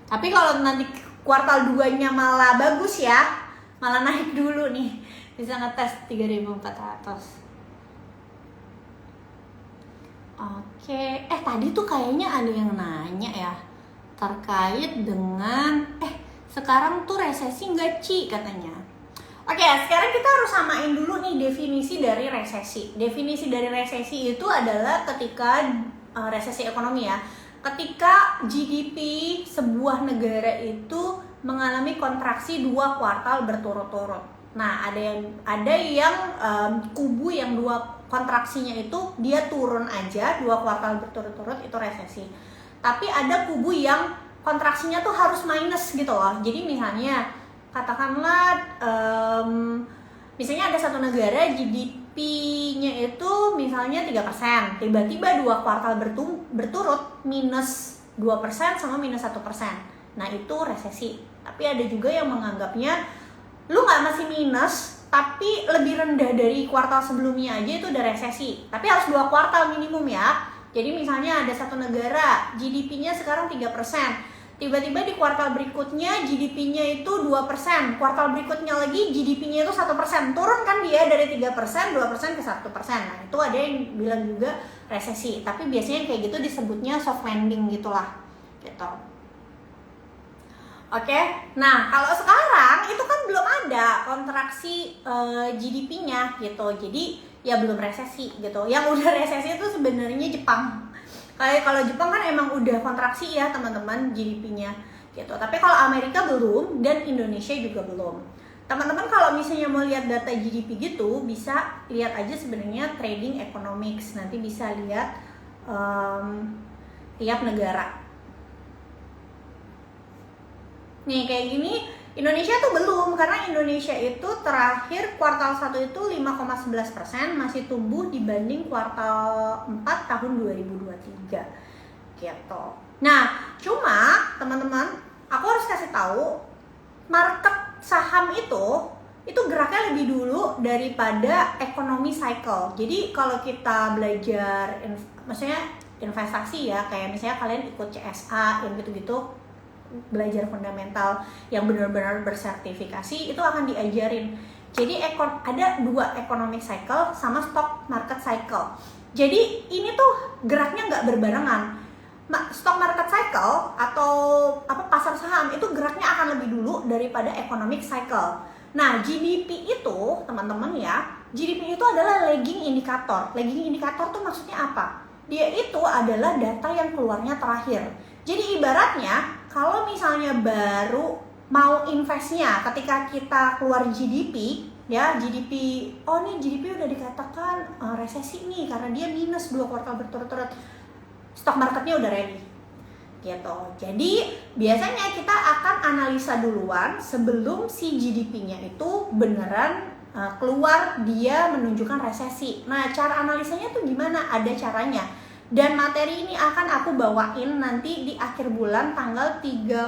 Tapi kalau nanti kuartal 2-nya malah bagus ya, malah naik dulu nih, bisa ngetes 3.400. Oke, tadi tuh kayaknya ada yang nanya ya, terkait dengan sekarang tuh resesi nggak Ci katanya. Oke, sekarang kita harus samain dulu nih definisi dari resesi. Definisi dari resesi itu adalah ketika resesi ekonomi ya, ketika GDP sebuah negara itu mengalami kontraksi 2 kuartal berturut-turut. Nah, ada yang kubu yang 2 kontraksinya itu dia turun aja 2 kuartal berturut-turut, itu resesi. Tapi ada kubu yang kontraksinya tuh harus minus gitu loh. Jadi misalnya katakanlah misalnya ada satu negara GDP-nya itu misalnya 3%, tiba-tiba 2 kuartal berturut minus 2% sama minus 1%. Nah, itu resesi. Tapi ada juga yang menganggapnya lu nggak masih minus tapi lebih rendah dari kuartal sebelumnya aja itu udah resesi. Tapi harus 2 kuartal minimum ya. Jadi misalnya ada satu negara GDP-nya sekarang 3%, tiba-tiba di kuartal berikutnya GDP-nya itu 2%, kuartal berikutnya lagi GDP-nya itu 1%, turun kan dia dari 3%, 2% ke 1%. Nah, itu ada yang bilang juga resesi, tapi biasanya kayak gitu disebutnya soft landing gitulah, gitu. Oke, nah kalau sekarang itu kan belum ada kontraksi GDP-nya gitu, jadi ya belum resesi gitu. Yang udah resesi itu sebenarnya Jepang. Kayak kalau Jepang kan emang udah kontraksi ya teman-teman GDP-nya gitu. Tapi kalau Amerika belum dan Indonesia juga belum. Teman-teman kalau misalnya mau lihat data GDP gitu, bisa lihat aja sebenarnya Trading Economics. Nanti bisa lihat tiap negara. Nih kayak gini, Indonesia tuh belum, karena Indonesia itu terakhir kuartal 1 itu 5,11%, masih tumbuh dibanding kuartal 4 tahun 2023 gitu. Nah, cuma teman-teman, aku harus kasih tahu market saham itu geraknya lebih dulu daripada ekonomi cycle. Jadi kalau kita belajar maksudnya investasi ya, kayak misalnya kalian ikut CSA yang gitu-gitu, belajar fundamental yang benar-benar bersertifikasi, itu akan diajarin. Jadi ada 2 economic cycle sama stock market cycle. Jadi ini tuh geraknya nggak berbarengan. Stock market cycle atau pasar saham itu geraknya akan lebih dulu daripada economic cycle. Nah, GDP itu teman-teman ya, GDP itu adalah lagging indikator. Lagging indikator tuh maksudnya apa? Dia itu adalah data yang keluarnya terakhir. Jadi ibaratnya kalau misalnya baru mau investnya ketika kita keluar GDP ya, GDP, oh nih GDP udah dikatakan resesi nih karena dia minus 2 kuartal berturut-turut, stock marketnya udah ready gitu. Jadi biasanya kita akan analisa duluan sebelum si GDP-nya itu beneran keluar dia menunjukkan resesi. Nah, cara analisanya tuh gimana? Ada caranya. Dan materi ini akan aku bawain nanti di akhir bulan tanggal 31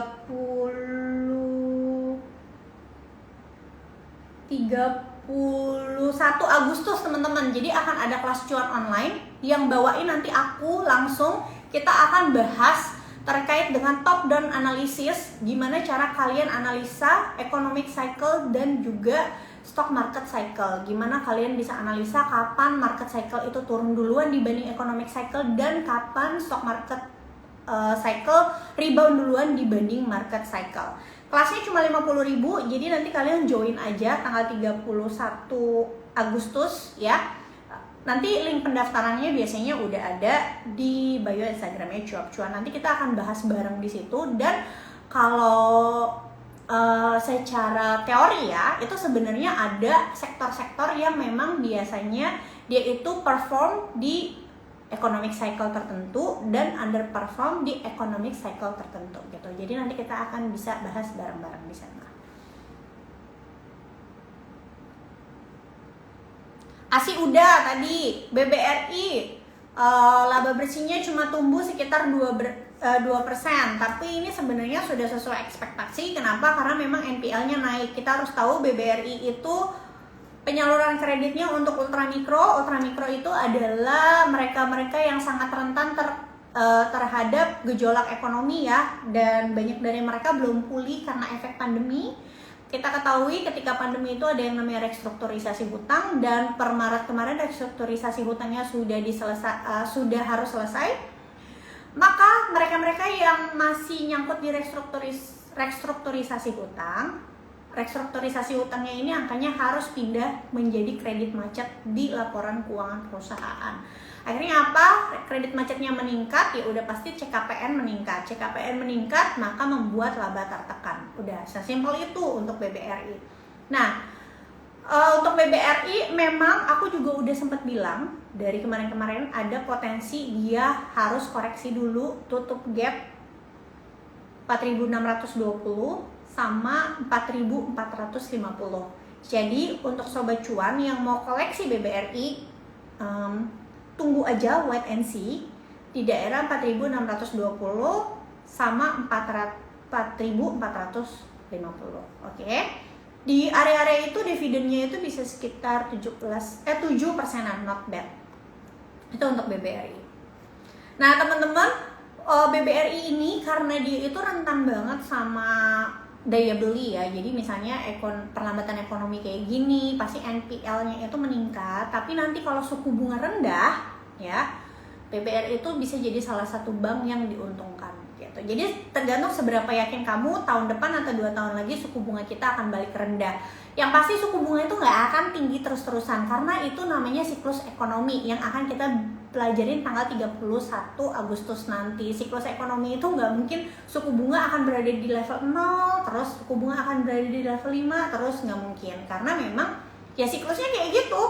Agustus teman-teman. Jadi akan ada kelas cuan online yang bawain nanti aku langsung. Kita akan bahas terkait dengan top down analisis, gimana cara kalian analisa economic cycle dan juga stock market cycle. Gimana kalian bisa analisa kapan market cycle itu turun duluan dibanding economic cycle, dan kapan stock market cycle rebound duluan dibanding market cycle. Kelasnya cuma 50.000, jadi nanti kalian join aja tanggal 31 Agustus ya. Nanti link pendaftarannya biasanya udah ada di bio Instagramnya cuap-cuan. Nanti kita akan bahas bareng di situ. Dan kalau secara teori ya, itu sebenarnya ada sektor-sektor yang memang biasanya dia itu perform di economic cycle tertentu dan underperform di economic cycle tertentu gitu. Jadi nanti kita akan bisa bahas bareng-bareng di sana. ASI udah tadi, BBRI laba bersihnya cuma tumbuh sekitar 2%, tapi ini sebenarnya sudah sesuai ekspektasi. Kenapa? Karena memang NPL-nya naik. Kita harus tahu BBRI itu penyaluran kreditnya untuk ultramikro. Ultramikro itu adalah mereka-mereka yang sangat rentan terhadap gejolak ekonomi ya, dan banyak dari mereka belum pulih karena efek pandemi. Kita ketahui ketika pandemi itu ada yang namanya restrukturisasi hutang, dan per Maret kemarin restrukturisasi hutangnya sudah harus selesai. Maka mereka-mereka yang masih nyangkut di restrukturisasi hutang, restrukturisasi hutangnya ini angkanya harus pindah menjadi kredit macet di laporan keuangan perusahaan. Akhirnya apa? Kredit macetnya meningkat, ya udah pasti CKPN meningkat. CKPN meningkat, maka membuat laba tertekan. Udah, sesimpel itu untuk BBRI. Nah, untuk BBRI memang aku juga udah sempat bilang dari kemarin-kemarin ada potensi dia harus koreksi dulu, tutup gap 4.620 sama 4.450. Jadi untuk sobat cuan yang mau koleksi BBRI, tunggu aja wait and see di daerah 4.620 sama 4.450. Oke. Di area-area itu dividennya itu bisa sekitar 7%-an, not bad. Itu untuk BBRI. Nah, teman-teman, BBRI ini karena dia itu rentan banget sama daya beli ya. Jadi misalnya perlambatan ekonomi kayak gini, pasti NPL-nya itu meningkat. Tapi nanti kalau suku bunga rendah, ya BBRI itu bisa jadi salah satu bank yang diuntungkan gitu. Jadi tergantung seberapa yakin kamu tahun depan atau 2 tahun lagi suku bunga kita akan balik rendah. Yang pasti suku bunga itu nggak akan tinggi terus-terusan karena itu namanya siklus ekonomi yang akan kita pelajarin tanggal 31 Agustus nanti. Siklus ekonomi itu nggak mungkin suku bunga akan berada di level 0 terus suku bunga akan berada di level 5 terus, nggak mungkin karena memang ya siklusnya kayak gitu.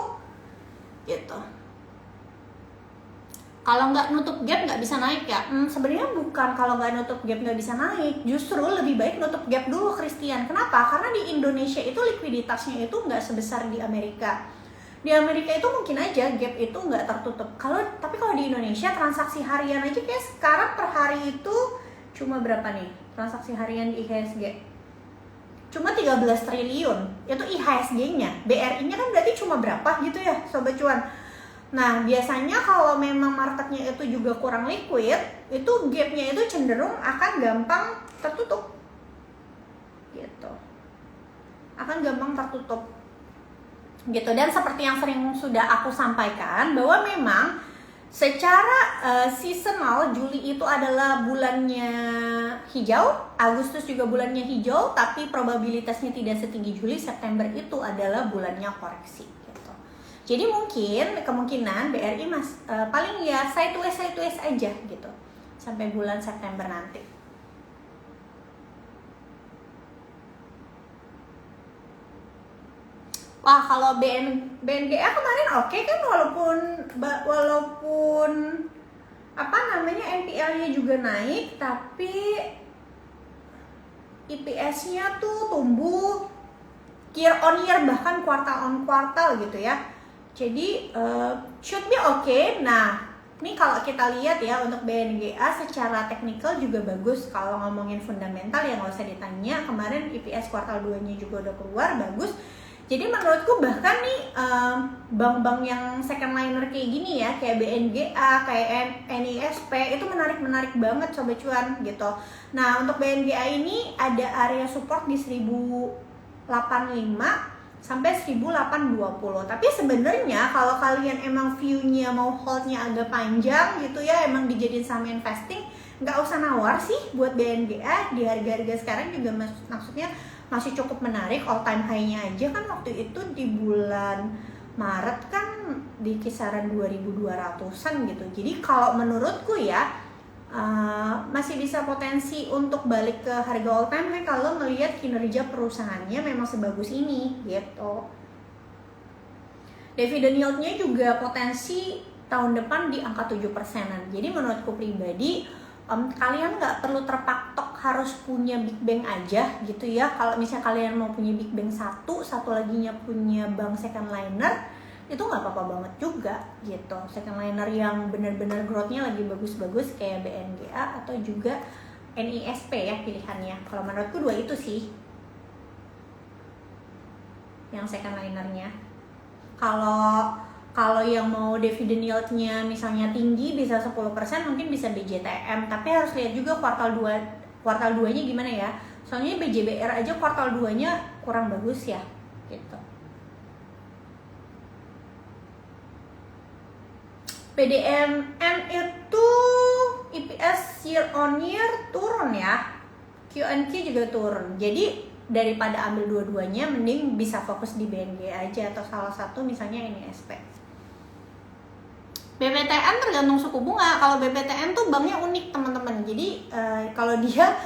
Kalau nggak nutup gap nggak bisa naik ya? Sebenarnya bukan kalau nggak nutup gap nggak bisa naik, justru lebih baik nutup gap dulu, Christian. Kenapa? Karena di Indonesia itu likuiditasnya itu nggak sebesar di Amerika. Di Amerika itu mungkin aja gap itu nggak tertutup. Tapi kalau di Indonesia transaksi harian aja kayak sekarang per hari itu cuma berapa nih? Transaksi harian di IHSG cuma 13 triliun. Itu IHSG-nya. BRI-nya kan berarti cuma berapa gitu ya, Sobat Cuan? Nah, biasanya kalau memang marketnya itu juga kurang liquid, itu gapnya itu cenderung akan gampang tertutup gitu, akan gampang tertutup gitu. Dan seperti yang sering sudah aku sampaikan bahwa memang secara seasonal Juli itu adalah bulannya hijau, Agustus juga bulannya hijau, tapi probabilitasnya tidak setinggi Juli. September itu adalah bulannya koreksi. Jadi kemungkinan BRI paling ya sideways aja gitu sampai bulan September nanti. Wah, kalau BNGA kemarin oke kan, walaupun NPL-nya juga naik, tapi EPS-nya tuh tumbuh year on year bahkan kuartal on kuartal gitu ya. Jadi should be okay. Nah, ini kalau kita lihat ya untuk BNGA secara teknikal juga bagus. Kalau ngomongin fundamental ya nggak usah ditanya. Kemarin EPS kuartal 2-nya juga udah keluar, bagus. Jadi menurutku bahkan nih bank-bank yang second liner kayak gini ya, kayak BNGA, kayak NISP itu menarik banget Sobat Cuan gitu. Nah, untuk BNGA ini ada area support di 1085 sampai 1820. Tapi sebenarnya kalau kalian emang view-nya mau hold-nya agak panjang gitu ya, emang dijadiin saham investing, nggak usah nawar sih buat BNGA di harga-harga sekarang juga maksudnya masih cukup menarik. All time high-nya aja kan waktu itu di bulan Maret kan di kisaran 2200-an gitu. Jadi kalau menurutku ya masih bisa potensi untuk balik ke harga all time high kalau melihat kinerja perusahaannya memang sebagus ini gitu. Dividend yield-nya juga potensi tahun depan di angka 7%-an. Jadi menurutku pribadi kalian nggak perlu terpatok harus punya big bank aja gitu ya. Kalau misalnya kalian mau punya big bank satu laginya punya bank second liner, itu nggak apa-apa banget juga gitu. Second liner yang benar-benar growth-nya lagi bagus-bagus kayak BNGA atau juga NISP ya pilihannya. Kalau menurutku dua itu sih yang second linernya. Kalau yang mau dividend yield-nya misalnya tinggi bisa 10%, mungkin bisa BJTM, tapi harus lihat juga kuartal 2-nya gimana ya. Soalnya BJBR aja kuartal 2-nya kurang bagus ya gitu. PDMN itu BDS year on year turun ya, Q&Q juga turun. Jadi daripada ambil dua-duanya, mending bisa fokus di BNG aja atau salah satu misalnya NISP. BPTN tergantung suku bunga. Kalau BPTN tuh banknya unik teman-teman. Jadi kalau dia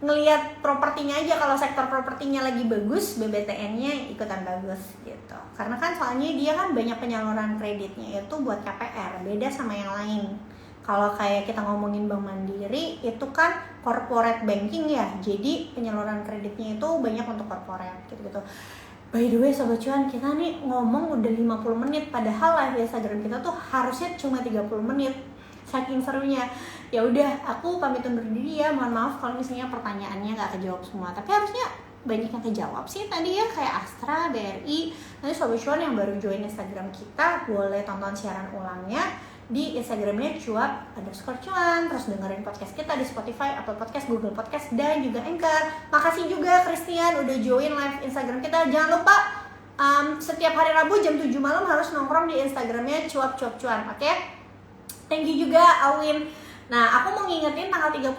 ngelihat propertinya aja, kalau sektor propertinya lagi bagus, BBTN-nya ikutan bagus gitu. Karena kan soalnya dia kan banyak penyaluran kreditnya itu buat KPR, beda sama yang lain. Kalau kayak kita ngomongin Bank Mandiri itu kan corporate banking ya, jadi penyaluran kreditnya itu banyak untuk corporate gitu-gitu. By the way Sobat Cuan, kita nih ngomong udah 50 menit, padahal live Instagram kita tuh harusnya cuma 30 menit. Saking serunya. Ya udah, aku pamit undur diri ya. Mohon maaf kalau misalnya pertanyaannya nggak kejawab semua, tapi harusnya banyak yang kejawab sih tadi ya, kayak Astra, BRI. Nanti Sobat Cuan yang baru join Instagram kita boleh tonton siaran ulangnya di Instagramnya cuap_cuan, terus dengerin podcast kita di Spotify, Apple Podcast, Google Podcast, dan juga Anchor. Makasih juga Christian udah join live Instagram kita. Jangan lupa setiap hari Rabu jam 7 malam harus nongkrong di Instagramnya cuap_cuan, oke? Thank you juga Awin. Nah, aku mau ngingetin tanggal 31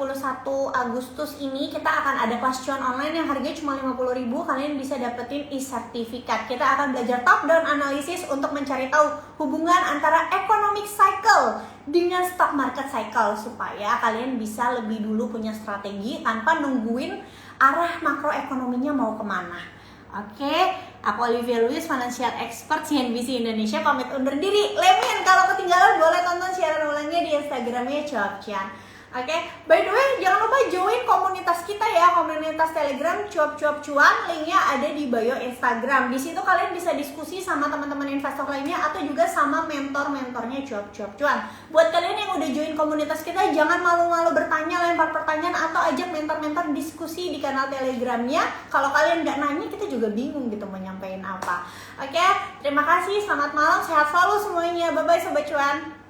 Agustus ini kita akan ada kelas cuan online yang harganya cuma 50.000. Kalian bisa dapetin e-sertifikat. Kita akan belajar top down analisis untuk mencari tahu hubungan antara economic cycle dengan stock market cycle, supaya kalian bisa lebih dulu punya strategi tanpa nungguin arah makroekonominya mau kemana. Oke, aku Olivia Louis, financial expert CNBC Indonesia, pamit undur diri. Lemin, kalau ketinggalan boleh tonton siaran ulangnya di Instagramnya cuap_cuan. Oke, by the way jangan lupa join komunitas kita ya, komunitas Telegram cuap_cuan. Linknya ada di bio Instagram. Di situ kalian bisa diskusi sama teman-teman investor lainnya atau juga sama mentor-mentornya cuap_cuan. Buat kalian yang udah join komunitas kita, jangan malu-malu bertanya, lempar pertanyaan atau ajak mentor-mentor diskusi di kanal Telegramnya. Kalau kalian nggak nanya, kita juga bingung gitu mau nyampein apa. Oke, terima kasih, selamat malam, sehat selalu semuanya. Bye bye Sobat Cuan.